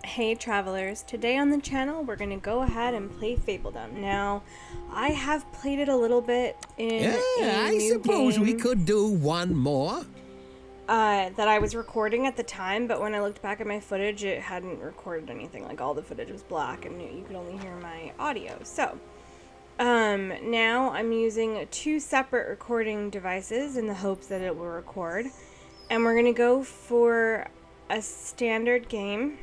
Hey travelers, today on the channel we're going to go ahead and play Fabledom. Now, I have played it a little bit in a I new suppose we game could do one more. that I was recording at the time, but when I looked back at my footage it hadn't recorded anything. Like, all the footage was black and you could only hear my audio. So, now I'm using two separate recording devices in the hopes that it will record. And we're going to go for a standard game.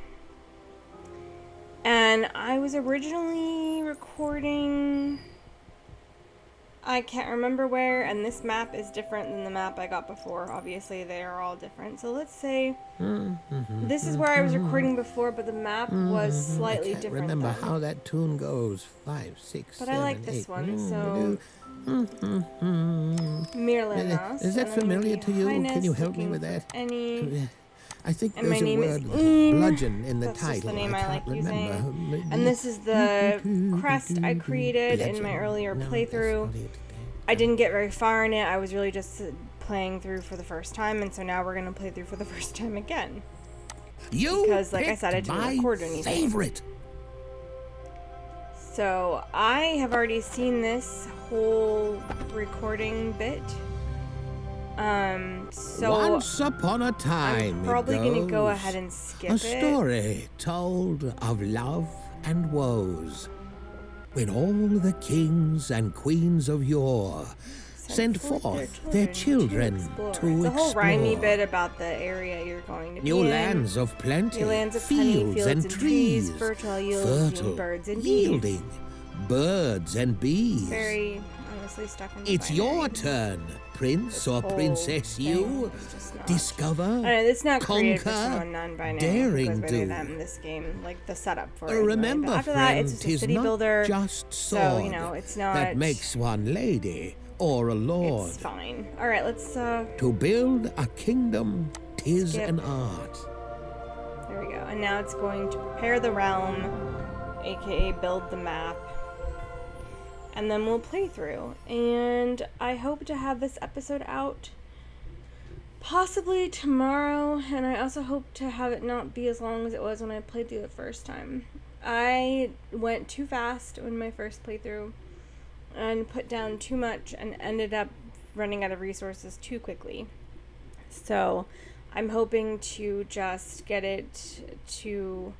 And I was originally recording, I can't remember where, and this map is different than the map I got before. Obviously, they are all different. So let's say this is where I was recording before, but the map was slightly different. Remember how that tune goes. 5, 6, But 7, I like this 8. one, so Mirlenas. Is that familiar to you? Can you help me with that? Any... I think And there's my a name word is Ian. bludgeon in the That's title. just the name I like remember. using. And this is the crest I created in my earlier playthrough. I didn't get very far in it. I was really just playing through for the first time, and so now we're going to play through for the first time again. Because, like I said, I didn't record anything. Favorite. So, I have already seen this whole recording bit. So Once upon a time, I'm probably it gonna go goes, ahead and skip a it. story told of love and woes, when all the kings and queens of yore sent forth their children to explore. It's a whole rhymey bit about the area you're going to be new in. lands of plenty, New lands of fields, plenty, and trees, fertile, yielding birds and bees. yielding birds and bees. Very honestly stuck in the It's binary. your turn, prince or Whole princess. thing You is just not... discover, I don't know, it's not created for conquer, someone non-binary. daring because they do. that in this game, like the setup for it. Remember, but after friend, that, it's just a 'tis city not builder. just sword So you know, it's not. that makes one lady or a lord. It's fine. All right, let's. To build a kingdom, 'tis skip. an art. There we go. And now it's going to prepare the realm, aka build the map. And then we'll play through. And I hope to have this episode out possibly tomorrow. And I also hope to have it not be as long as it was when I played through the first time. I went too fast in my first playthrough and put down too much and ended up running out of resources too quickly. So I'm hoping to just get it to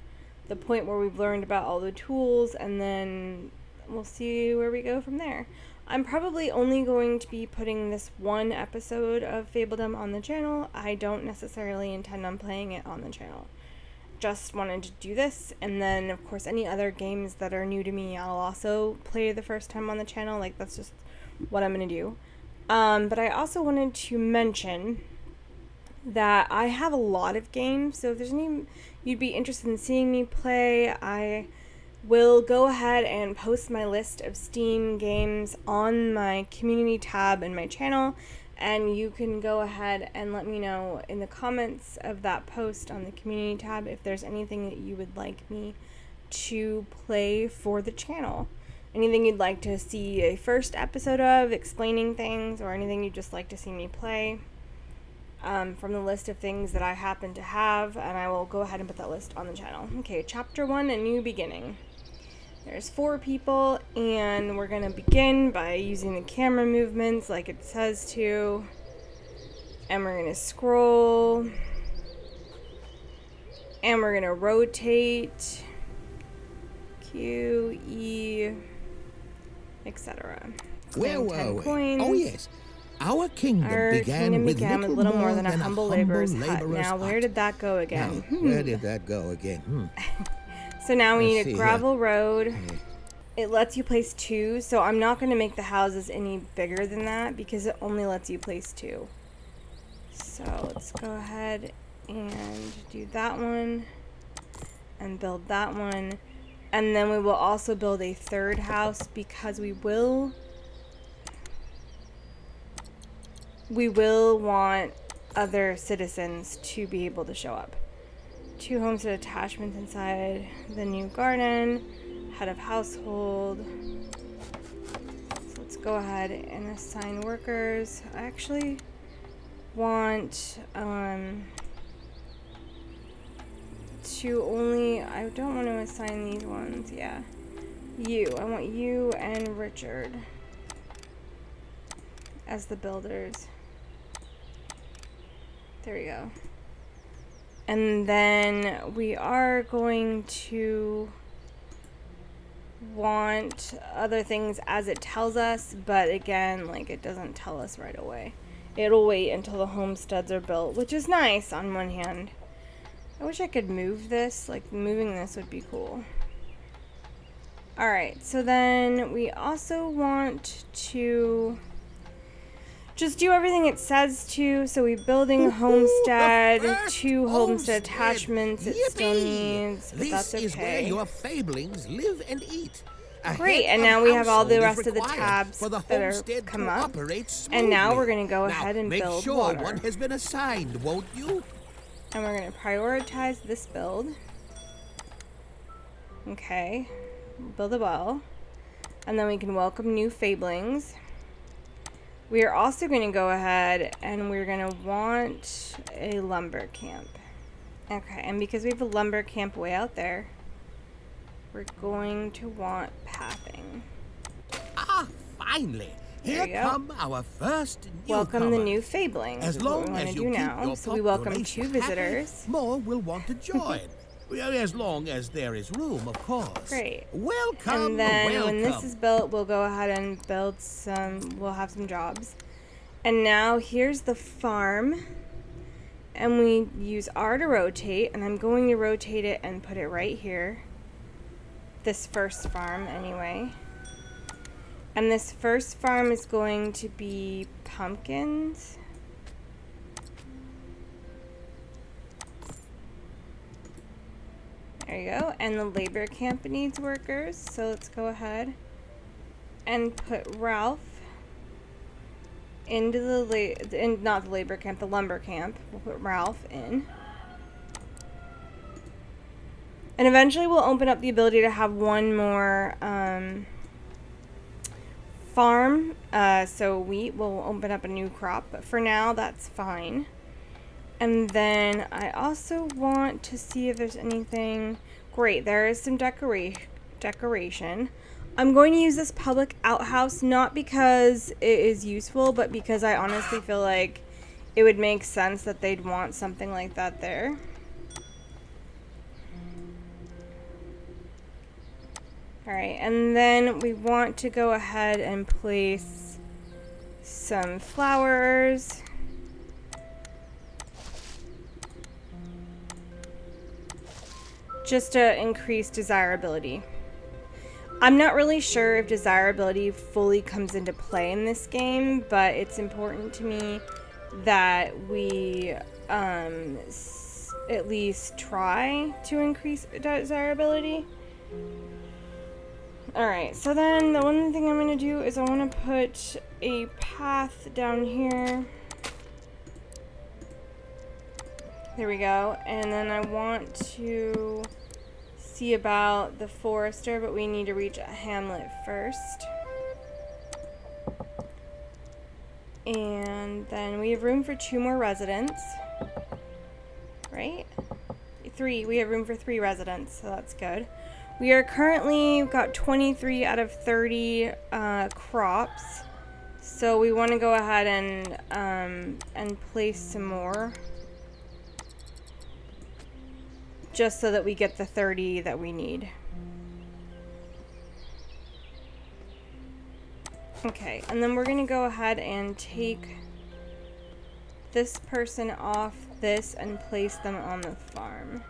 the point where we've learned about all the tools, and then we'll see where we go from there. I'm probably only going to be putting this one episode of Fabledom on the channel. I don't necessarily intend on playing it on the channel. Just wanted to do this, and then of course any other games that are new to me I'll also play the first time on the channel. Like, that's just what I'm gonna do. But I also wanted to mention that I have a lot of games, so if there's any you'd be interested in seeing me play, I will go ahead and post my list of Steam games on my community tab in my channel, and you can go ahead and let me know in the comments of that post on the community tab if there's anything that you would like me to play for the channel. Anything you'd like to see a first episode of, explaining things, or anything you'd just like to see me play. From the list of things that I happen to have, and I will go ahead and put that list on the channel. Okay, chapter 1, a new beginning. There's 4 people, and we're gonna begin by using the camera movements like it says to, and we're gonna scroll, and we're gonna rotate, Q, E, etc. Where were we? Oh yes, our kingdom Our began kingdom with began with little more than a humble laborer's hut. Now, where did that go again? Now, where did that go again? So now we Let's need a see gravel road. It lets you place 2, so I'm not going to make the houses any bigger than that because it only lets you place 2. So let's go ahead and do that one and build that one. And then we will also build a 3rd house because we will want other citizens to be able to show up. 2 homestead attachments inside the new garden, head of household. So let's go ahead and assign workers. I actually want to only, I don't want to assign these ones, yeah. You, I want you and Richard as the builders. There we go. And then we are going to want other things as it tells us, but again, like, it doesn't tell us right away. It'll wait until the homesteads are built, which is nice on one hand. I wish I could move this. Like, moving this would be cool. Alright, so then we also want to just do everything it says to. So we're building a homestead, 2 homestead attachments it still needs, but that's okay. This is where your fablings live and eat. Great, and now we have all the rest of the tabs that are come up. And now we're going to go ahead and build make sure water. one has been assigned, won't you? And we're going to prioritize this build. Okay, build a well. And then we can welcome new fablings. We are also going to go ahead and we're going to want a lumber camp. Okay, and because we have a lumber camp way out there, we're going to want pathing. Ah, finally! Here come our first newcomer. Welcome the new fablings. As long as you keep your So we welcome 2 visitors. More will want to join. As long as there is room, of course. Great. Welcome, and then welcome. when this is built, we'll go ahead and build we'll have some jobs. And now here's the farm. And we use R to rotate, and I'm going to rotate it and put it right here. This first farm, anyway. And this first farm is going to be pumpkins. There you go. And the labor camp needs workers, so let's go ahead and put Ralph into the not the labor camp, the lumber camp. We'll put Ralph in. And eventually we'll open up the ability to have one more farm. So wheat will open up a new crop, but for now that's fine. And then I also want to see if there's anything. Great, there is some decoration. I'm going to use this public outhouse not because it is useful, but because I honestly feel like it would make sense that they'd want something like that there. Alright, and then we want to go ahead and place some flowers. Just to increase desirability. I'm not really sure if desirability fully comes into play in this game, but it's important to me that we at least try to increase desirability. Alright, so then the one thing I'm going to do is I want to put a path down here. There we go. And then I want to see about the forester, but we need to reach a hamlet first. And then we have room for 2 more residents. Right? 3. We have room for 3 residents, so that's good. We are currently got 23 out of 30 crops. So we want to go ahead and place some more. Just so that we get the 30 that we need. Okay, and then we're gonna go ahead and take this person off this and place them on the farm.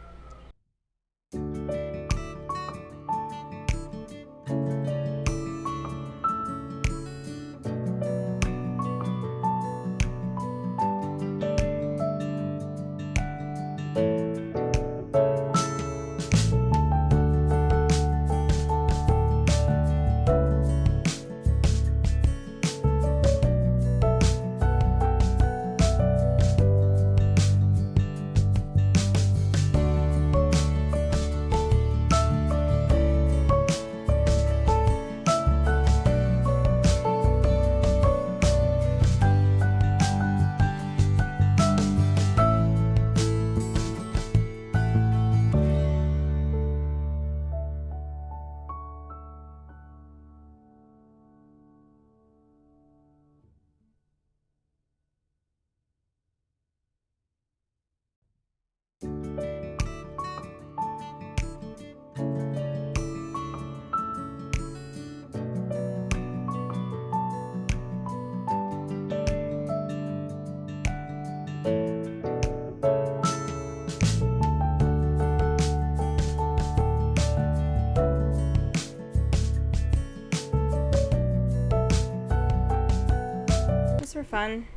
just for fun.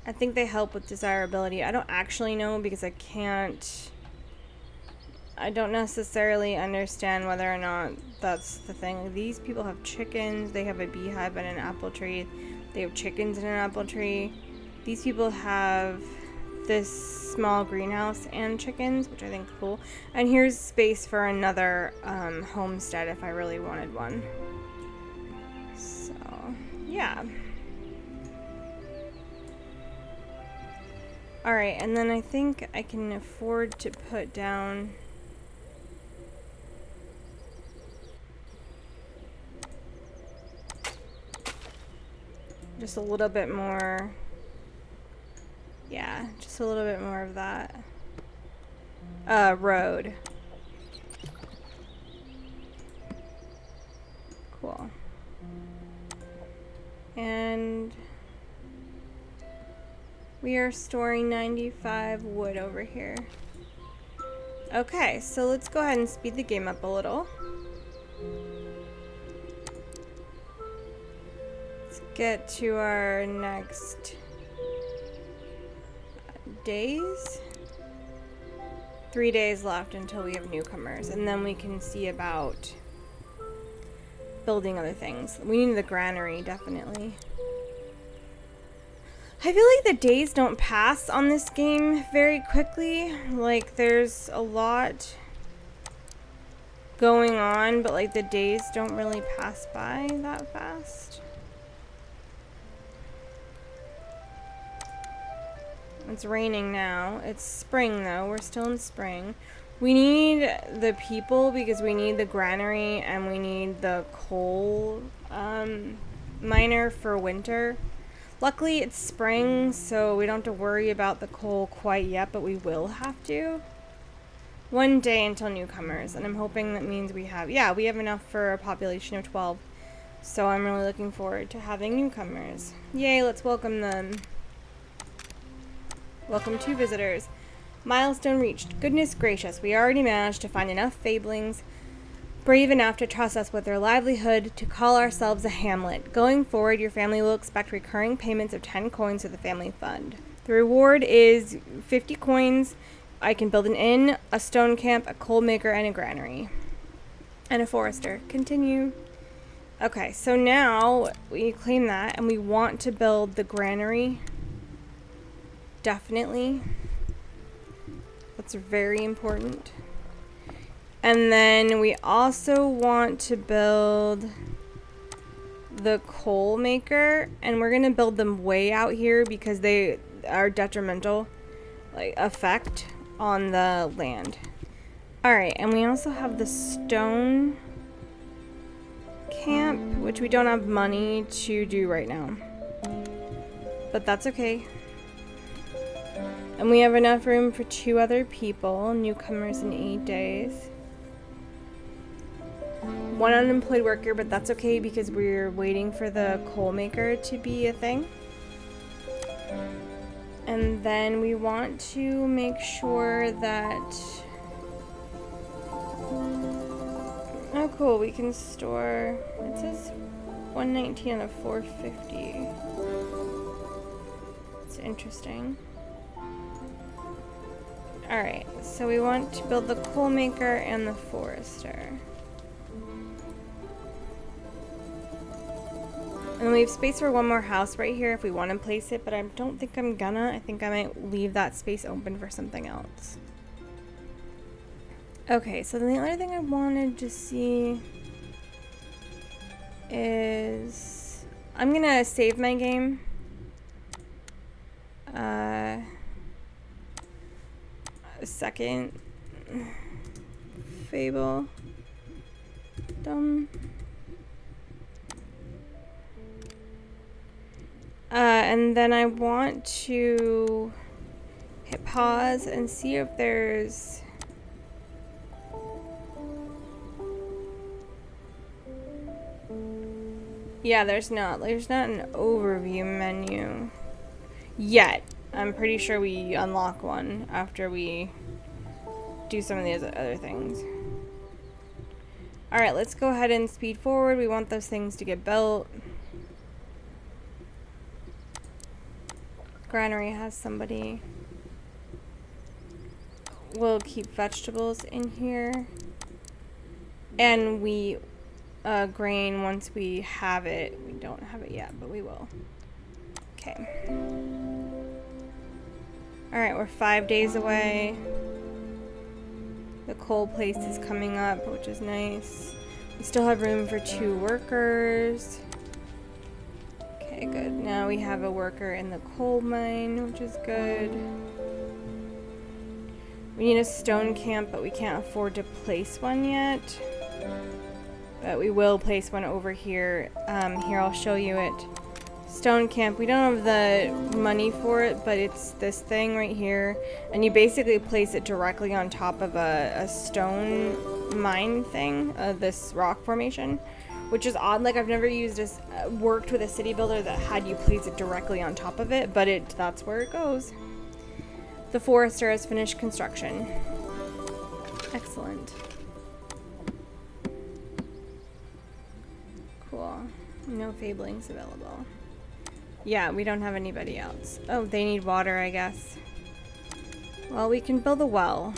I think they help with desirability. I don't actually know because I don't necessarily understand whether or not that's the thing. These people have chickens. They have a beehive and an apple tree. They have chickens and an apple tree. These people have this small greenhouse and chickens, which I think is cool. And here's space for another homestead if I really wanted one. So, yeah. Alright, and then I think I can afford to put down just a little bit more. Yeah, just a little bit more of that. Road. Cool. And we are storing 95 wood over here. Okay, so let's go ahead and speed the game up a little. Let's get to our next days. 3 days left until we have newcomers, and then we can see about building other things. We need the granary, definitely. I feel like the days don't pass on this game very quickly. Like, there's a lot going on, but like the days don't really pass by that fast. It's raining now. It's spring though. We're still in spring. We need the people because we need the granary and we need the coal miner for winter. Luckily it's spring, so we don't have to worry about the coal quite yet, but we will have to. One day until newcomers, and I'm hoping that means we have enough for a population of 12. So I'm really looking forward to having newcomers. Yay, let's welcome them. Welcome to visitors. Milestone reached. Goodness gracious, we already managed to find enough fablings brave enough to trust us with their livelihood to call ourselves a hamlet. Going forward, your family will expect recurring payments of 10 coins to the family fund. The reward is 50 coins. I can build an inn, a stone camp, a coal maker, and a granary. And a forester. Continue. Okay, so now we claim that, and we want to build the granary. Definitely. That's very important. And then we also want to build the coal maker, and we're gonna build them way out here because they are detrimental effect on the land. Alright, and we also have the stone camp, which we don't have money to do right now. But that's okay. And we have enough room for 2 other people, newcomers in 8 days. 1 unemployed worker, but that's okay because we're waiting for the coal maker to be a thing. And then we want to make sure that... Oh cool, we can store... It says 119 out of 450. It's interesting. Alright, so we want to build the coal maker and the forester. And we have space for 1 more house right here if we want to place it, but I don't think I'm gonna. I think I might leave that space open for something else. Okay, so then the other thing I wanted to see is... I'm gonna save my game. A second. Fabledom. And then I want to hit pause and see if there's... Yeah, there's not an overview menu yet. I'm pretty sure we unlock one after we do some of these other things. Alright, let's go ahead and speed forward. We want those things to get built. Granary has somebody. We'll keep vegetables in here. And we, grain, once we have it. We don't have it yet, but we will. Okay. Alright, we're 5 days away. The coal place is coming up, which is nice. We still have room for 2 workers. Okay, good. Now we have a worker in the coal mine, which is good. We need a stone camp, but we can't afford to place one yet. But we will place one over here. Here, I'll show you it. Stone camp. We don't have the money for it, but it's this thing right here. And you basically place it directly on top of a stone mine thing, this rock formation. Which is odd. Like, I've never worked with a city builder that had you place it directly on top of it, but that's where it goes. The forester has finished construction. Excellent. Cool. No fablings available. Yeah, we don't have anybody else. Oh, they need water, I guess. Well, we can build a well.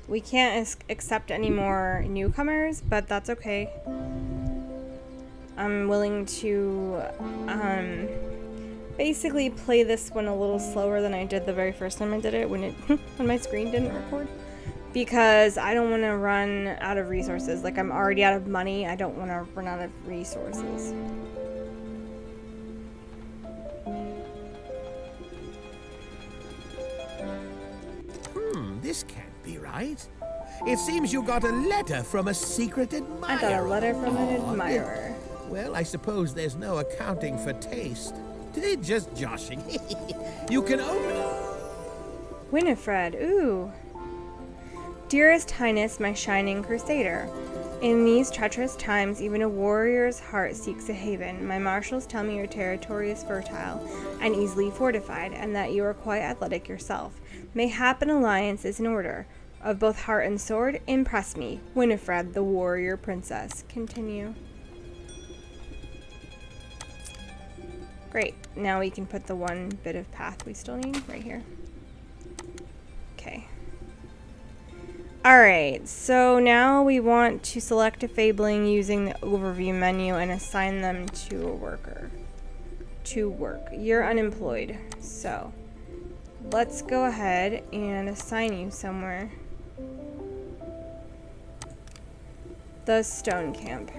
We can't accept any more newcomers, but that's okay. I'm willing to basically play this one a little slower than I did the very first time I did it when when my screen didn't record. Because I don't want to run out of resources. Like, I'm already out of money. I don't want to run out of resources. This can't be right. It seems you got a letter from a secret admirer. I got a letter from an admirer. Well, I suppose there's no accounting for taste. Just joshing. You can open it. Winifred, ooh. Dearest Highness, my shining crusader. In these treacherous times, even a warrior's heart seeks a haven. My marshals tell me your territory is fertile and easily fortified, and that you are quite athletic yourself. Mayhap an alliance is in order. Of both heart and sword, impress me. Winifred, the warrior princess. Continue. Great. Now we can put the one bit of path we still need right here. Okay. Alright, so now we want to select a fabling using the overview menu and assign them to a worker. To work. You're unemployed, so let's go ahead and assign you somewhere. The stone camp.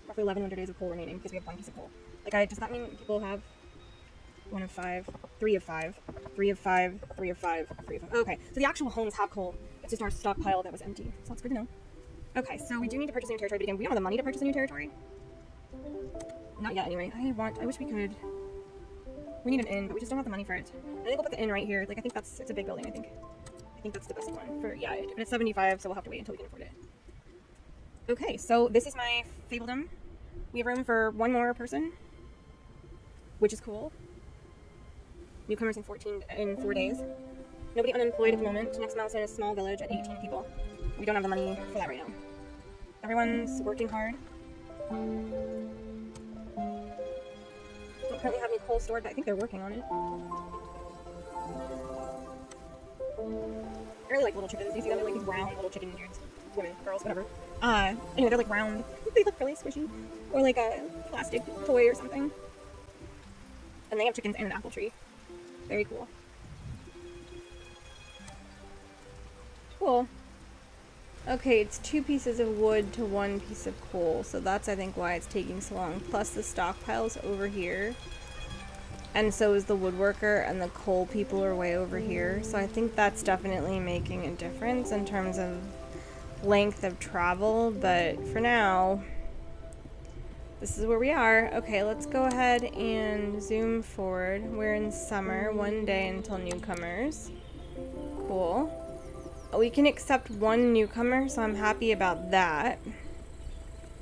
Roughly 1,100 days of coal remaining because we have one piece of coal. Like, does that mean people have 1 of 5, 3 of 5, 3 of 5, 3 of 5, 3 of 5? Okay, so the actual homes have coal. It's just our stockpile that was empty. So that's good to know. Okay, so we do need to purchase a new territory, but again, we don't have the money to purchase a new territory. Not yet, anyway. I wish we could. We need an inn, but we just don't have the money for it. I think we'll put the inn right here. Like, I think it's a big building, I think. I think that's the best one for, yeah, and it's 75, so we'll have to wait until we can afford it. Okay, so this is my Fabledom. We have room for one more person, which is cool. Newcomers in 4 days. Nobody unemployed at the moment. Next milestone is small village at 18 people. We don't have the money for that right now. Everyone's working hard. Don't currently have any coal stored, but I think they're working on it. I really like little chickens. You see them? They're like these round little chicken dudes. Women, girls, whatever. Anyway, they're like round. They look really squishy. Or like a plastic toy or something. And they have chickens and an apple tree. Very cool. Cool. Okay, it's 2 pieces of wood to 1 piece of coal, so that's, I think, why it's taking so long. Plus the stockpile's over here. And so is the woodworker, and the coal people are way over here. So I think that's definitely making a difference in terms of length of travel, but for now, this is where we are. Okay, let's go ahead and zoom forward. We're in summer, 1 day until newcomers. Cool. We can accept 1 newcomer, so I'm happy about that.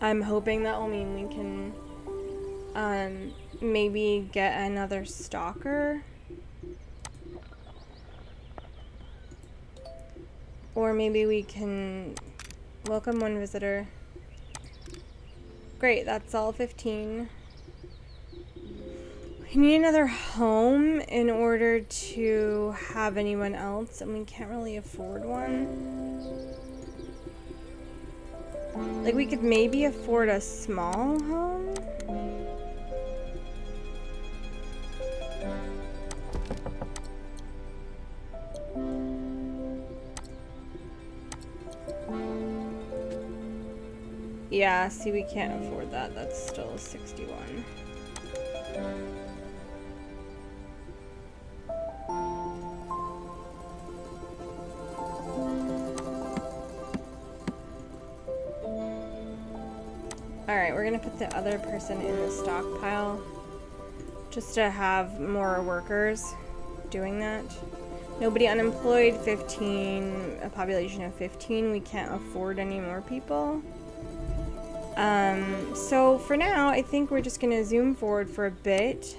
I'm hoping that will mean we can maybe get another stalker. Or maybe we can welcome 1 visitor. Great, that's all 15. We need another home in order to have anyone else, and we can't really afford one. Like, we could maybe afford a small home. Yeah, see, we can't afford that. That's still 61. Alright, we're gonna put the other person in the stockpile just to have more workers doing that. Nobody unemployed, 15, a population of 15. We can't afford any more people. So for now, I think we're just gonna zoom forward for a bit.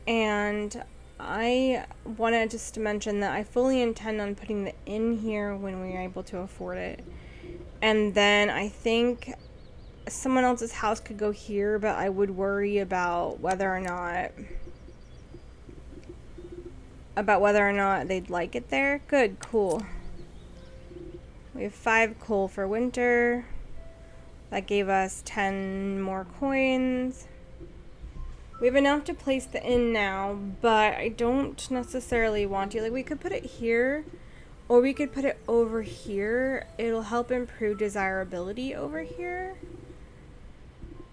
And I wanted just to mention that I fully intend on putting the inn here when we are able to afford it. And then I think someone else's house could go here, but I would worry about whether or not they'd like it there. Good, cool. We have 5 coal for winter. That gave us 10 more coins. We have enough to place the inn now, but I don't necessarily want to. Like, we could put it here, or we could put it over here. It'll help improve desirability over here.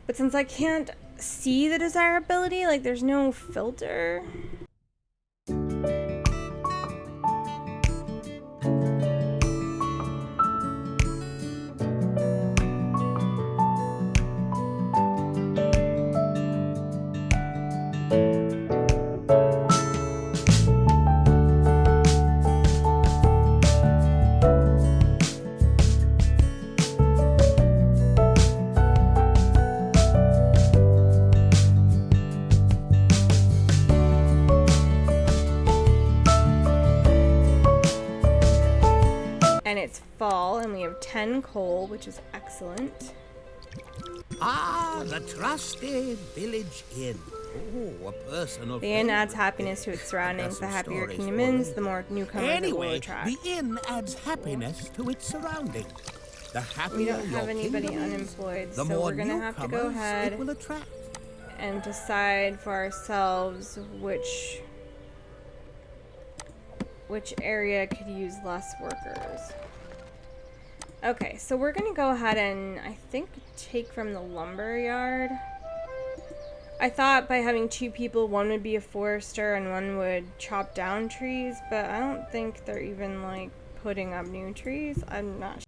But since I can't see the desirability, like, there's no filter. And it's fall, and we have 10 coal, which is excellent. Ah, the trusted village inn. Oh, a personal. The inn adds happiness to its surroundings. The happier Kingdom Inns, the more newcomers it will attract. The inn adds happiness to its surroundings. The happier we don't have anybody unemployed, so we're gonna have to go ahead and decide for ourselves which area could use less workers. Okay, so we're gonna go ahead and I think take from the lumber yard. I thought by having 2 people, one would be a forester and one would chop down trees, but I don't think they're even like putting up new trees. I'm not sure.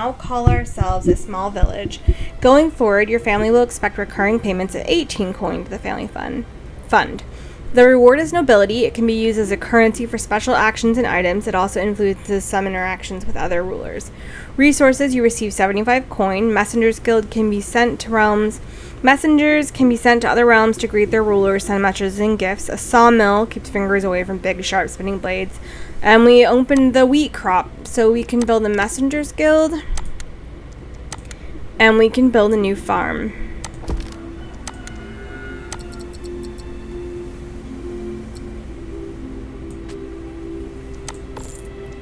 now call ourselves a small village. Going forward, your family will expect recurring payments of 18 coin to the family fund. The reward is nobility. It can be used as a currency for special actions and items. It also influences some interactions with other rulers. Resources, you receive 75 coin. Messengers Guild can be sent to realms. Messengers can be sent to other realms to greet their rulers, send messages and gifts. A sawmill keeps fingers away from big, sharp spinning blades. And we opened the wheat crop, so we can build a Messengers Guild. And we can build a new farm.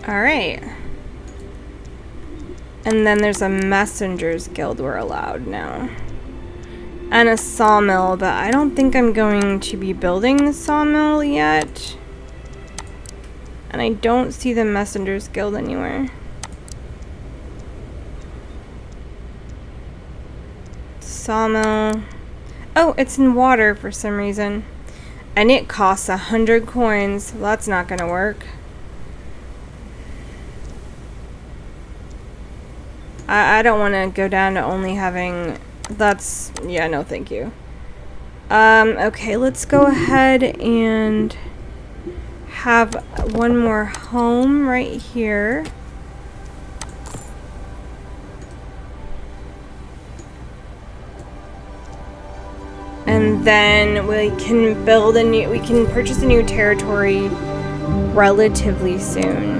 Alright. And then there's a Messengers Guild we're allowed now. And a sawmill, but I don't think I'm going to be building the sawmill yet. And I don't see the Messengers Guild anywhere. Sawmill. Oh, it's in water for some reason. And it costs 100 coins. Well, that's not gonna work. I don't want to go down to only having... That's... Yeah, no thank you. Okay, let's go ahead and have one more home right here. And then we can build a new... We can purchase a new territory relatively soon.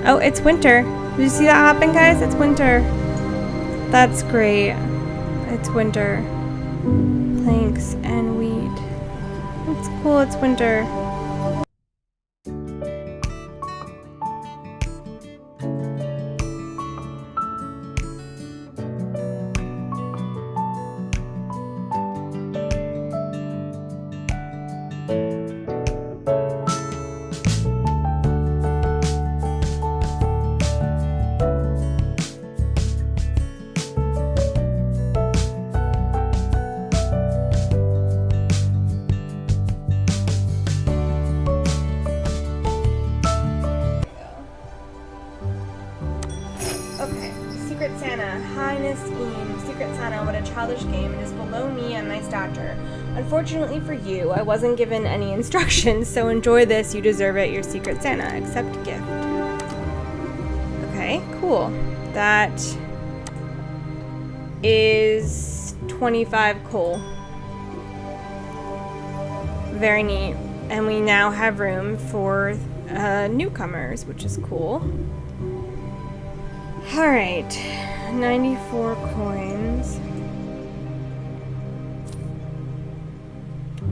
Oh, it's winter. Did you see that happen, guys? It's winter. That's great. It's winter. Planks and wheat. It's cool, it's winter. Unfortunately for you, I wasn't given any instructions, so enjoy this. You deserve it. Your Secret Santa. Accept gift. Okay, cool. That is 25 coal. Very neat. And we now have room for newcomers, which is cool. Alright. 94 coins.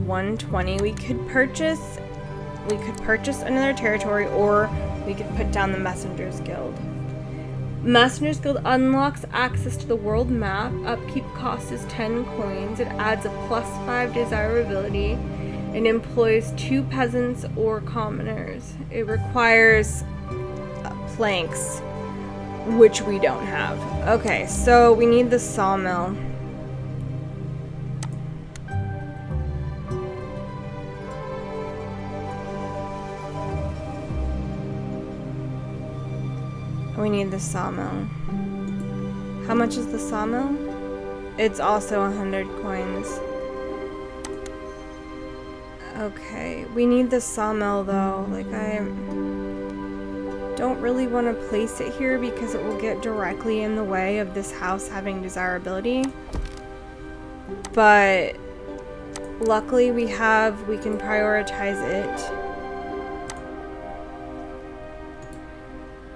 120. We could purchase another territory, or we could put down the Messengers Guild. Messengers Guild unlocks access to the world map. Upkeep cost is 10 coins. It adds a +5 desirability and employs 2 peasants or commoners. It requires planks, which we don't have. Okay, so we need the sawmill. We need the sawmill. How much is the sawmill? It's also 100 coins. Okay, we need the sawmill though. Like, I don't really want to place it here because it will get directly in the way of this house having desirability. But luckily we can prioritize it.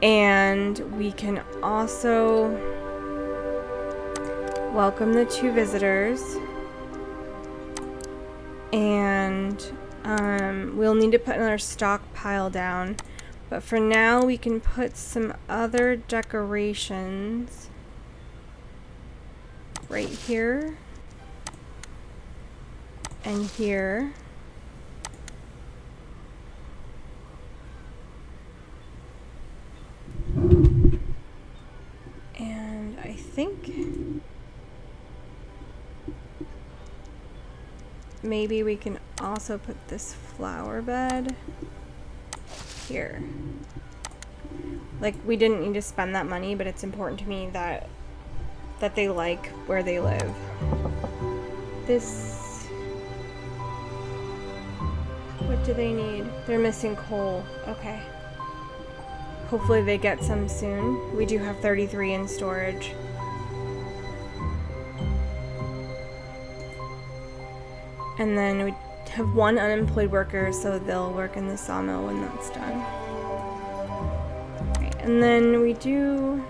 And we can also welcome the 2 visitors. And we'll need to put another stockpile down. But for now, we can put some other decorations right here and here. And I think maybe we can also put this flower bed here. Like, we didn't need to spend that money, but it's important to me that they like where they live. This... What do they need? They're missing coal. Okay. Hopefully they get some soon. We do have 33 in storage. And then we have 1 unemployed worker, so they'll work in the sawmill when that's done. Right, and then we do...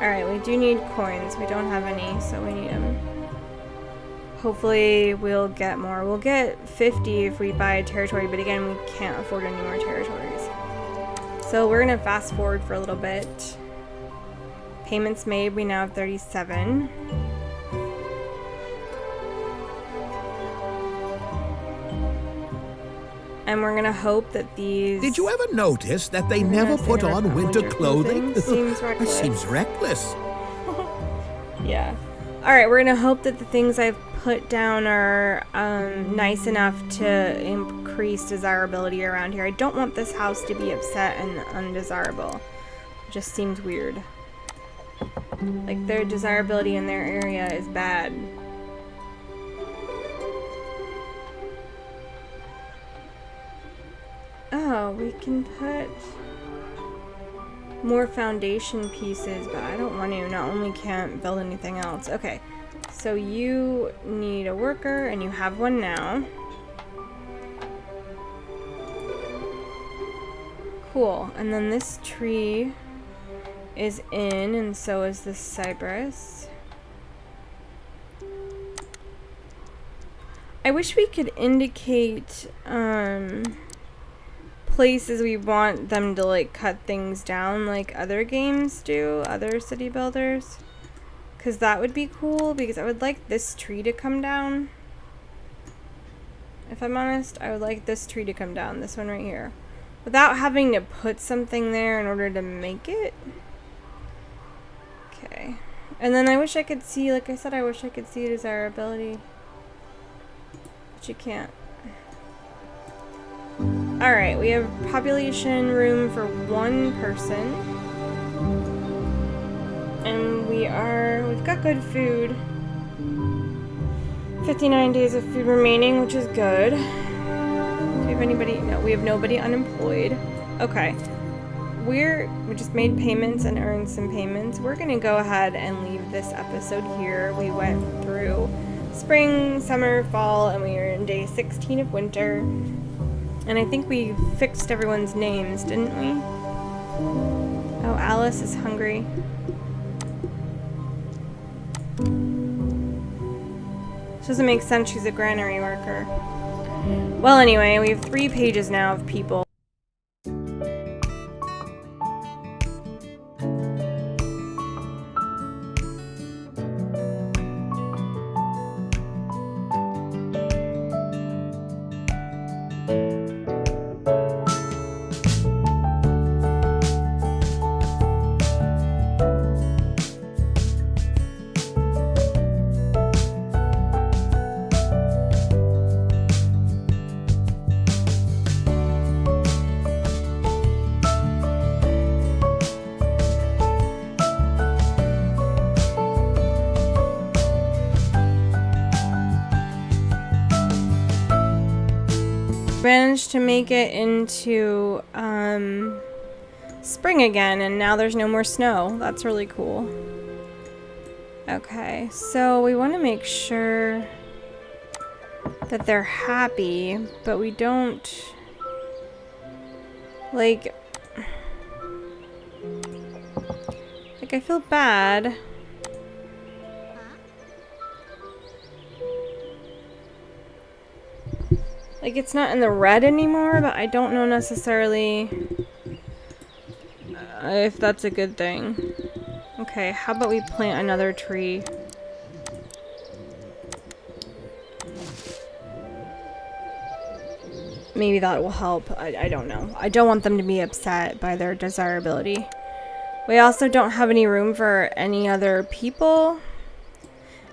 Alright, we do need coins. We don't have any, so we need them. Hopefully we'll get more. We'll get 50 if we buy a territory, but again, we can't afford any more territories. So we're gonna fast forward for a little bit. Payments made, we now have 37. And we're gonna hope that these... Did you ever notice that they never put on winter clothing? Seems reckless. Seems reckless. Yeah. Alright, we're gonna hope that the things I've put down are nice enough to increase desirability around here. I don't want this house to be upset and undesirable. It just seems weird. Like, their desirability in their area is bad. Oh, we can put more foundation pieces, but I don't want to. Not only can't build anything else. Okay, so you need a worker, and you have one now. Cool, and then this tree is in, and so is this cypress. I wish we could indicate, places we want them to like cut things down like other games do, other city builders, because that would be cool, because I would like this tree to come down. If I'm honest, I would like this tree to come down, this one right here, without having to put something there in order to make it. Okay, and then I wish I could see, like I said, I wish I could see desirability, but you can't. Alright, we have population room for 1 person. And we've got good food. 59 days of food remaining, which is good. Do we have anybody? No, we have nobody unemployed. Okay. We just made payments and earned some payments. We're gonna go ahead and leave this episode here. We went through spring, summer, fall, and we are in day 16 of winter. And I think we fixed everyone's names, didn't we? Oh, Alice is hungry. This doesn't make sense, she's a granary worker. Well, anyway, we have 3 pages now of people. Managed to make it into spring again, and now there's no more snow. That's really cool. Okay, so we want to make sure that they're happy, but we don't like I feel bad. Like, it's not in the red anymore, but I don't know necessarily if that's a good thing. Okay, how about we plant another tree? maybe that will help. I don't know. I don't want them to be upset by their desirability. We also don't have any room for any other people.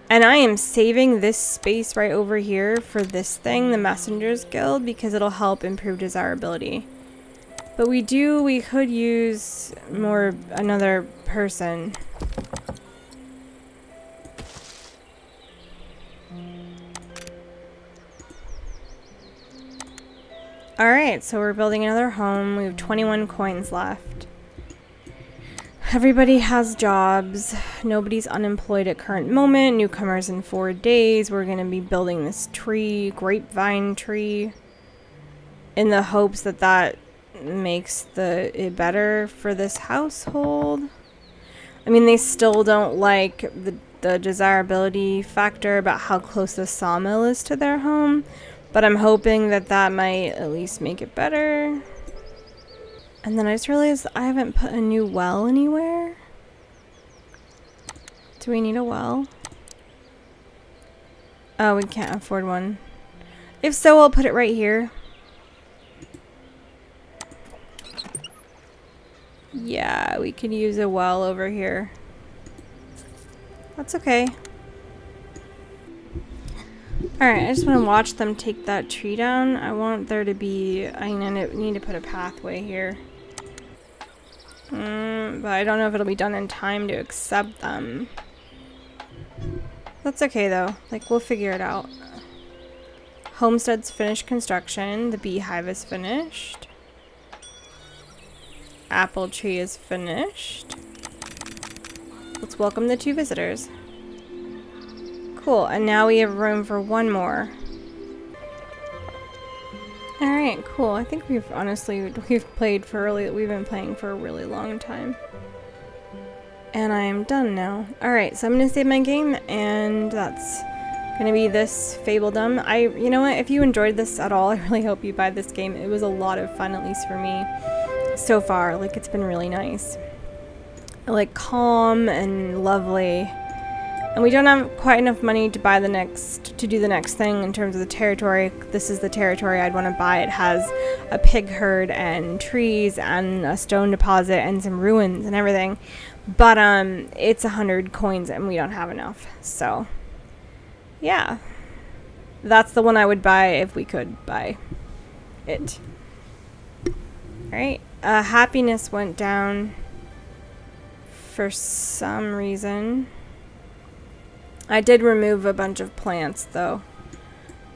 And I am saving this space right over here for this thing, the Messengers Guild, because it'll help improve desirability. But we could use another person. Alright, so we're building another home. We have 21 coins left. Everybody has jobs. Nobody's unemployed at current moment. Newcomers in 4 days. We're going to be building this tree, grapevine tree, in the hopes that that makes it better for this household. I mean, they still don't like the desirability factor about how close the sawmill is to their home, but I'm hoping that that might at least make it better. And then I just realized I haven't put a new well anywhere. Do we need a well? Oh, we can't afford one. If so, I'll put it right here. Yeah, we could use a well over here. That's okay. Alright, I just want to watch them take that tree down. I want there to be... I need to put a pathway here. But I don't know if it'll be done in time to accept them. That's okay though. Like, we'll figure it out. Homestead's finished construction. The beehive is finished. Apple tree is finished. Let's welcome the 2 visitors. Cool, and now we have room for one more. Alright, cool. I think we've been playing for a really long time. And I am done now. Alright, so I'm gonna save my game, and that's gonna be this Fabledom. You know what, if you enjoyed this at all, I really hope you buy this game. It was a lot of fun, at least for me, so far. Like, it's been really nice. Like, calm and lovely. And we don't have quite enough money to buy to do the next thing in terms of the territory. This is the territory I'd want to buy. It has a pig herd and trees and a stone deposit and some ruins and everything. But it's 100 coins and we don't have enough. So yeah, that's the one I would buy if we could buy it. Alright, happiness went down for some reason. I did remove a bunch of plants, though,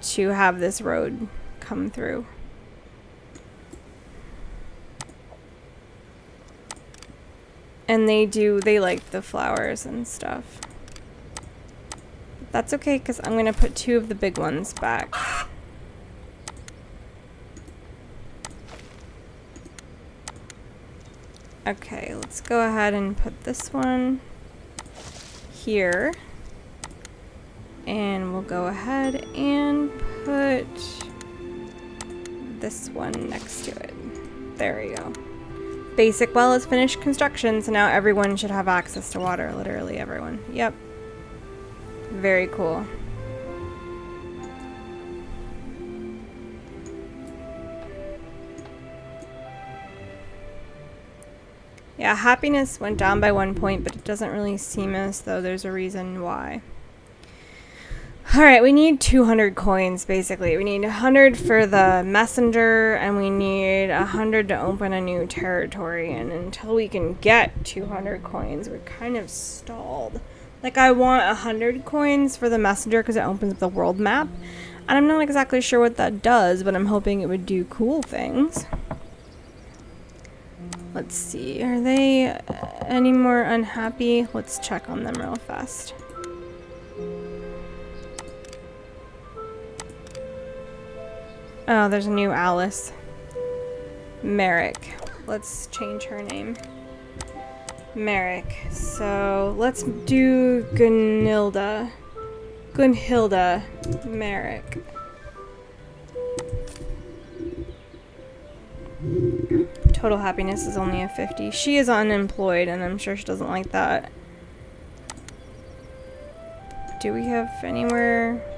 to have this road come through. And they like the flowers and stuff. But that's okay, because I'm going to put 2 of the big ones back. Okay, let's go ahead and put this one here. And we'll go ahead and put this one next to it. There we go. Basic well is finished construction, so now everyone should have access to water. Literally everyone. Yep. Very cool. Yeah, happiness went down by 1 point, but it doesn't really seem as though there's a reason why. Alright, we need 200 coins, basically. We need 100 for the messenger, and we need 100 to open a new territory. And until we can get 200 coins, we're kind of stalled. Like, I want 100 coins for the messenger because it opens up the world map. And I'm not exactly sure what that does, but I'm hoping it would do cool things. Let's see, are they any more unhappy? Let's check on them real fast. Oh, there's a new Alice. Merrick. Let's change her name. Merrick. So let's do Gunhilda. Merrick. Total happiness is only a 50. She is unemployed, and I'm sure she doesn't like that. Do we have anywhere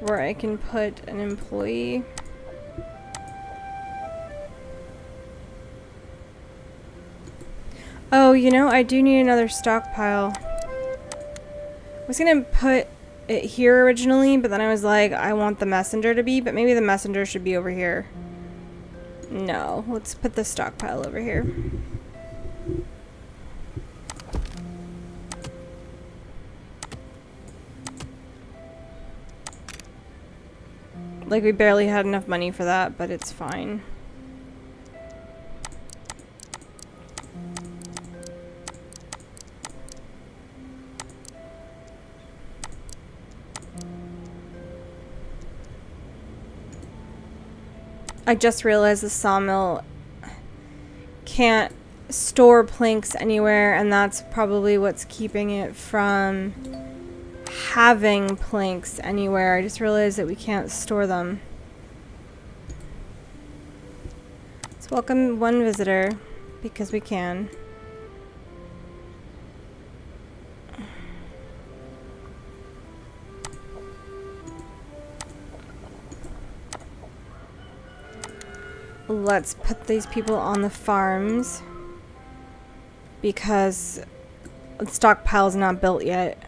where I can put an employee? Oh, you know, I do need another stockpile. I was gonna put it here originally, but then I was like, I want the messenger to be, but maybe the messenger should be over here. No, let's put the stockpile over here. Like, we barely had enough money for that, but it's fine. I just realized the sawmill can't store planks anywhere, and that's probably what's keeping it from having planks anywhere. I just realized that we can't store them. Let's welcome one visitor, because we can. Let's put these people on the farms, because the stockpile's not built yet.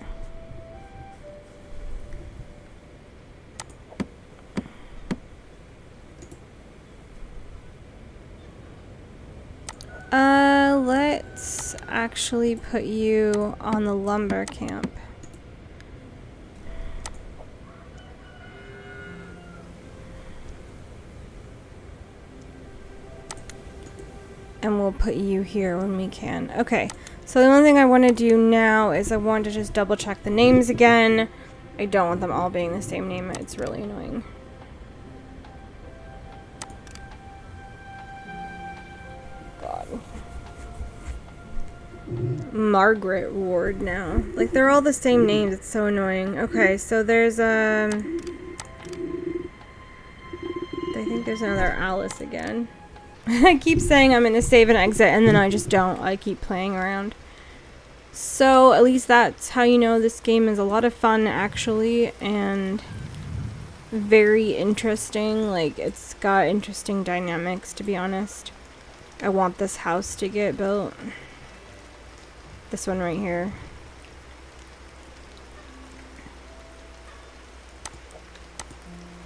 Let's actually put you on the lumber camp. And we'll put you here when we can. Okay, so the only thing I want to do now is I want to just double check the names again. I don't want them all being the same name. It's really annoying. God. Margaret Ward now. Like, they're all the same names. It's so annoying. Okay, so there's I think there's another Alice again. I keep saying I'm going to save and exit, and then I just don't. I keep playing around. So, at least that's how you know this game is a lot of fun, actually, and very interesting. Like, it's got interesting dynamics, to be honest. I want this house to get built. This one right here.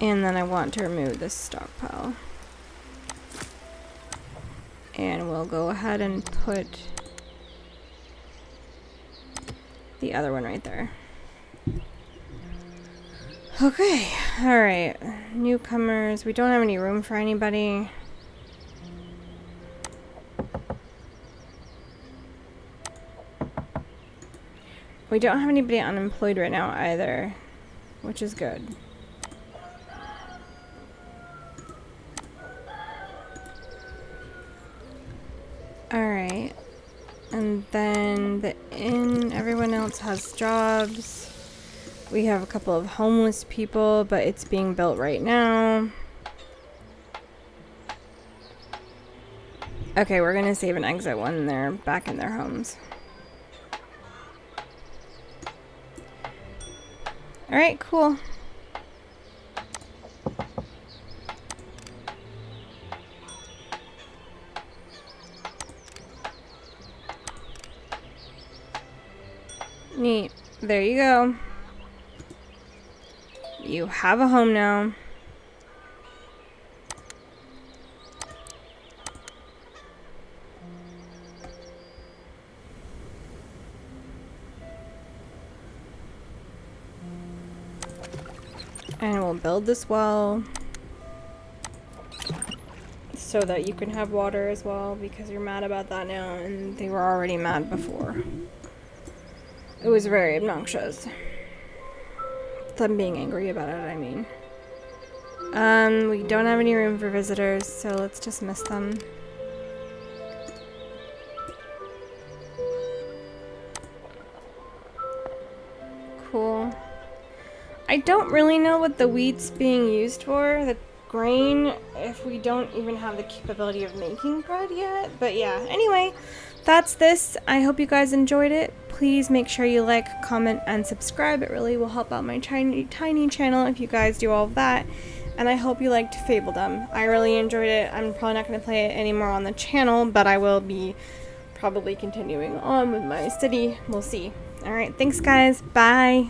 And then I want to remove this stockpile. And we'll go ahead and put the other one right there. Okay, alright. Newcomers. We don't have any room for anybody. We don't have anybody unemployed right now either, which is good. Alright, and then the inn, everyone else has jobs. We have a couple of homeless people, but it's being built right now. Okay, we're gonna save and exit when they're back in their homes. Alright, cool. Neat. There you go. You have a home now. And we'll build this well so that you can have water as well, because you're mad about that now, and they were already mad before. It was very obnoxious. Them being angry about it, I mean. We don't have any room for visitors, so let's dismiss them. Cool. I don't really know what the wheat's being used for, the grain, if we don't even have the capability of making bread yet. But yeah, anyway, that's this. I hope you guys enjoyed it. Please make sure you like, comment, and subscribe. It really will help out my tiny channel if you guys do all of that. And I hope you liked Fabledom. I really enjoyed it. I'm probably not going to play it anymore on the channel, but I will be probably continuing on with my study. We'll see. All right, thanks guys. Bye.